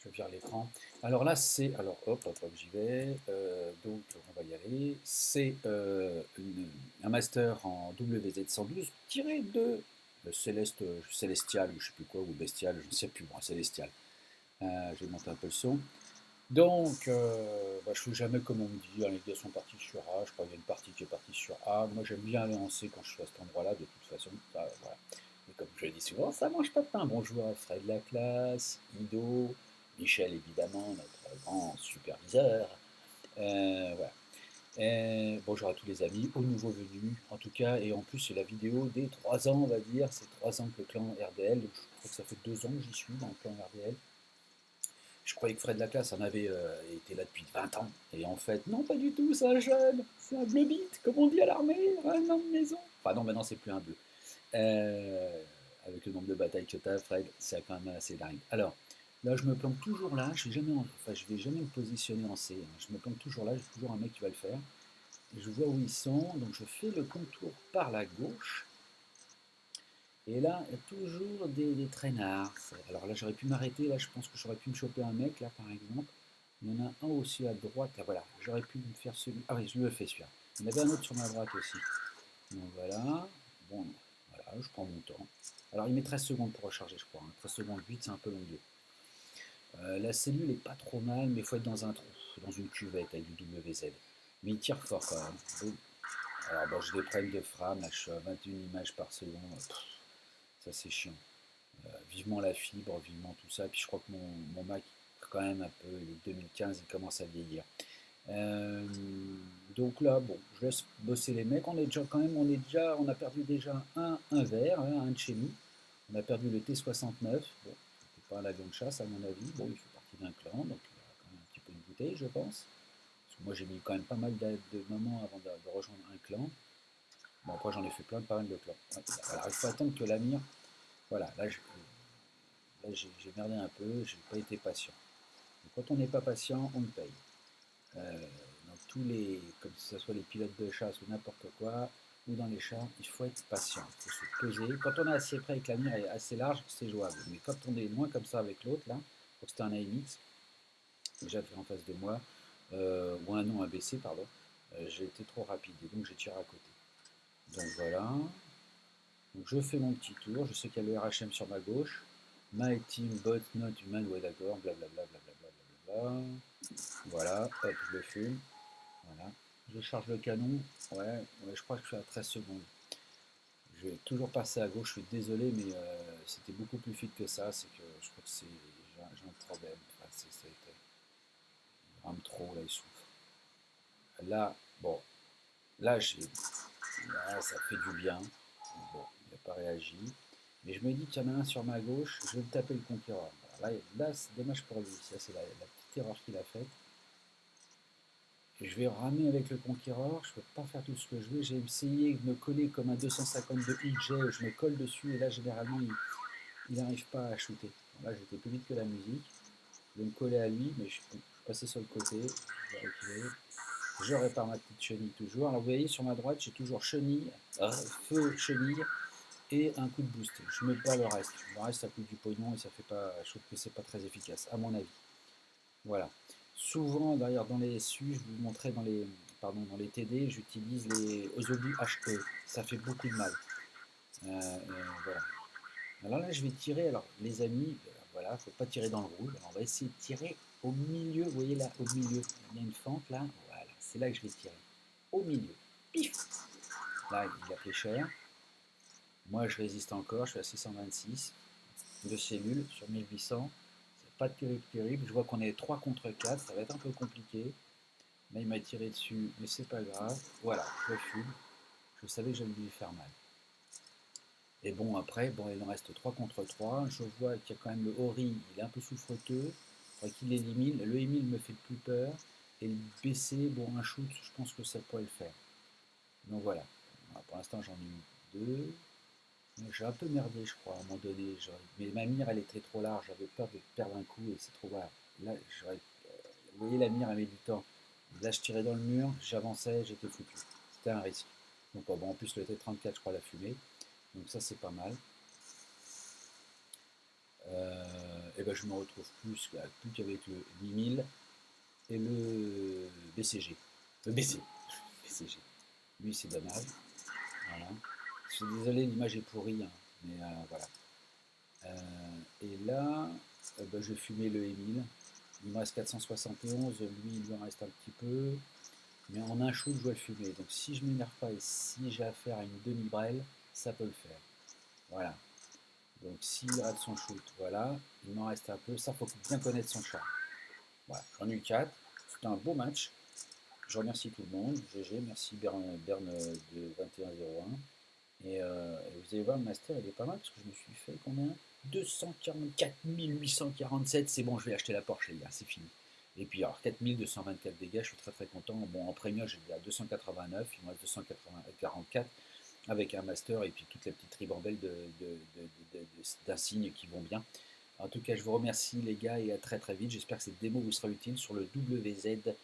Je vire l'écran. Alors là, c'est. Alors, hop, hop, hop, j'y vais. Donc, on va y aller. C'est un master en WZ112 tiré de Céleste, Célestial, ou je sais plus quoi, ou Bestial, je ne sais plus, moi, Célestial. Je vais monter un peu le son. Donc, bah, je fais jamais comme on me dit, les gars sont partis sur A, je crois qu'il y a une partie qui est partie sur A. Moi, j'aime bien aller en C quand je suis à cet endroit-là, de toute façon. Voilà. Et comme je le dis souvent, ça mange pas de pain. Bonjour à Fred Laclasse, Ido, Michel évidemment, notre grand superviseur. Voilà. Bonjour à tous les amis, aux nouveaux venus en tout cas, et en plus c'est la vidéo des 3 ans on va dire, c'est 3 ans que le clan RDL, donc je crois que ça fait 2 ans que j'y suis dans le clan RDL. Je croyais que Fred Laclasse en avait été là depuis 20 ans, et en fait non pas du tout, c'est un jeune, c'est un bleu bite, comme on dit à l'armée, un homme de maison. Enfin non, maintenant c'est plus un bleu. Euh, Avec le nombre de batailles que tu as, Fred, c'est quand même assez dingue. Alors, là, je me plante toujours là. Je vais jamais me positionner en C, hein. Je me plante toujours là. J'ai toujours un mec qui va le faire. Et je vois où ils sont. Donc, je fais le contour par la gauche. Et là, il y a toujours des traînards. Alors là, j'aurais pu m'arrêter. Là, je pense que j'aurais pu me choper un mec, là, par exemple. Il y en a un aussi à droite. Là, voilà. J'aurais pu me faire celui. Ah oui, je le fais celui-là. Il y en avait un autre sur ma droite aussi. Donc voilà. Bon, voilà, je prends mon temps. Alors il met 13 secondes pour recharger, je crois, hein. 13 secondes 8, c'est un peu long. La cellule est pas trop mal, mais il faut être dans un trou, dans une cuvette avec du WZ. Mais il tire fort quand même. Boum. Alors bon, j'ai des problèmes de frame, là je suis à 21 images par seconde. Ça c'est chiant. Vivement la fibre, vivement tout ça. Puis je crois que mon Mac, quand même un peu, il est 2015, il commence à vieillir. Euh, donc là, bon, je laisse bosser les mecs. On est déjà quand même, on a perdu déjà un verre, hein, un de chez nous. On a perdu le T69. Bon, c'était pas un avion de chasse à mon avis. Bon, il fait partie d'un clan, donc il a quand même un petit peu une bouteille, je pense. Parce que moi, j'ai mis quand même pas mal de moments avant de rejoindre un clan. Bon, après, j'en ai fait plein, pas mal de clans. Ouais, voilà, il faut attendre que l'Amir. Voilà, là j'ai merdé un peu, j'ai pas été patient. Donc, quand on n'est pas patient, on le paye. Euh, dans tous les, comme que ce soit les pilotes de chasse ou n'importe quoi, ou dans les chars, il faut être patient, il faut se poser. Quand on est assez près et que la mire est assez large, c'est jouable. Mais quand on est loin comme ça avec l'autre, là, donc c'était un AMX, déjà fait en face de moi, ou un non ABC, pardon, j'ai été trop rapide et donc j'ai tiré à côté. Donc voilà, donc je fais mon petit tour, je sais qu'il y a le RHM sur ma gauche, My team bot not human, ouais d'accord, blablabla, blablabla, voilà, hop, je le fume. Voilà. Je charge le canon. Ouais, je crois que je suis à 13 secondes. Je vais toujours passer à gauche. Je suis désolé, mais c'était beaucoup plus vite que ça. C'est que je crois que j'ai un problème. Enfin, ça a été vraiment trop. Là, il souffre. Là, bon, là, là, ça fait du bien. Bon, il n'a pas réagi. Mais je me dis qu'il y en a un sur ma gauche. Je vais me taper le conquérant. Voilà, là c'est dommage pour lui. Ça, c'est la petite erreur qu'il a faite. Je vais ramer avec le conquérant, je ne peux pas faire tout ce que je veux. J'ai essayé de me coller comme un 252 IJ, je me colle dessus et là généralement il n'arrive pas à shooter. Bon, là j'étais plus vite que la musique. Je vais me coller à lui, mais je suis passé sur le côté. Je vais reculer. Je répare ma petite chenille toujours. Alors vous voyez sur ma droite j'ai toujours chenille, feu chenille et un coup de boost. Je ne mets pas le reste. Le reste ça coûte du pognon et ça fait pas. Je trouve que c'est pas très efficace, à mon avis. Voilà. Souvent, d'ailleurs, dans les SU, je vous montrais dans les TD, j'utilise les Ozobu HE. Ça fait beaucoup de mal. Voilà. Alors là, je vais tirer. Alors, les amis, voilà, faut pas tirer dans le rouge. Alors, on va essayer de tirer au milieu. Vous voyez là, au milieu. Il y a une fente là. Voilà, c'est là que je vais tirer. Au milieu. Pif. Là, il a pris cher. Moi, je résiste encore. Je suis à 626 de cellules sur 1800. C'est pas terrible, terrible. Je vois qu'on est 3 contre 4. Ça va être un peu compliqué. Là, il m'a tiré dessus, mais c'est pas grave. Voilà, je fume. Je savais que j'allais lui faire mal. Et bon, après, bon, il en reste 3 contre 3. Je vois qu'il y a quand même le Ori, il est un peu souffreteux. Il faudrait qu'il l'élimine. Le Emile me fait plus peur. Et le BC, bon, un shoot, je pense que ça pourrait le faire. Donc voilà. Pour l'instant, j'en ai eu 2. J'ai un peu merdé, je crois, à un moment donné. Mais ma mire, elle était trop large. J'avais peur de perdre un coup et c'est trop voilà. Là, vous voyez, la mire, elle met du temps. Là, je tirais dans le mur, j'avançais, j'étais foutu. C'était un risque. Donc, bon, en plus, le T34, je crois, l'a fumé. Donc, ça, c'est pas mal. et ben, je me retrouve plus qu'avec le 8000 et le BCG. Le BC, BCG. Lui, c'est dommage. Voilà. Je suis désolé, l'image est pourrie, hein, mais voilà. Et là, ben, je vais fumer le Emile. Il me reste 471, lui, il lui en reste un petit peu. Mais en un shoot, je dois le fumer. Donc si je m'énerve pas et si j'ai affaire à une demi-brelle, ça peut le faire. Voilà. Donc s'il rate son shoot, voilà. Il m'en reste un peu. Ça, faut bien connaître son chat. Voilà. J'en ai eu 4. C'était un beau match. Je remercie tout le monde. GG, merci Berne de 2101. Et vous allez voir, le master, il est pas mal parce que je me suis fait combien? 244 847. C'est bon, je vais acheter la Porsche, les gars, c'est fini. Et puis, alors, 4224 dégâts, je suis très très content. Bon, en premium, j'étais à 289, il me reste 244 avec un master et puis toute la petite ribambelle d'insignes qui vont bien. En tout cas, je vous remercie, les gars, et à très très vite. J'espère que cette démo vous sera utile sur le WZ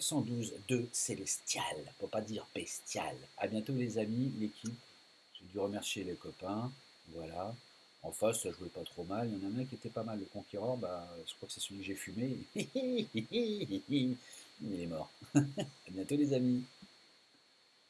112 de Célestial, pour pas dire bestial. À bientôt, les amis, l'équipe. J'ai dû remercier les copains. Voilà. En face, ça jouait pas trop mal. Il y en a un qui était pas mal. Le conquérant, bah, je crois que c'est celui que j'ai fumé. Il est mort. À bientôt, les amis.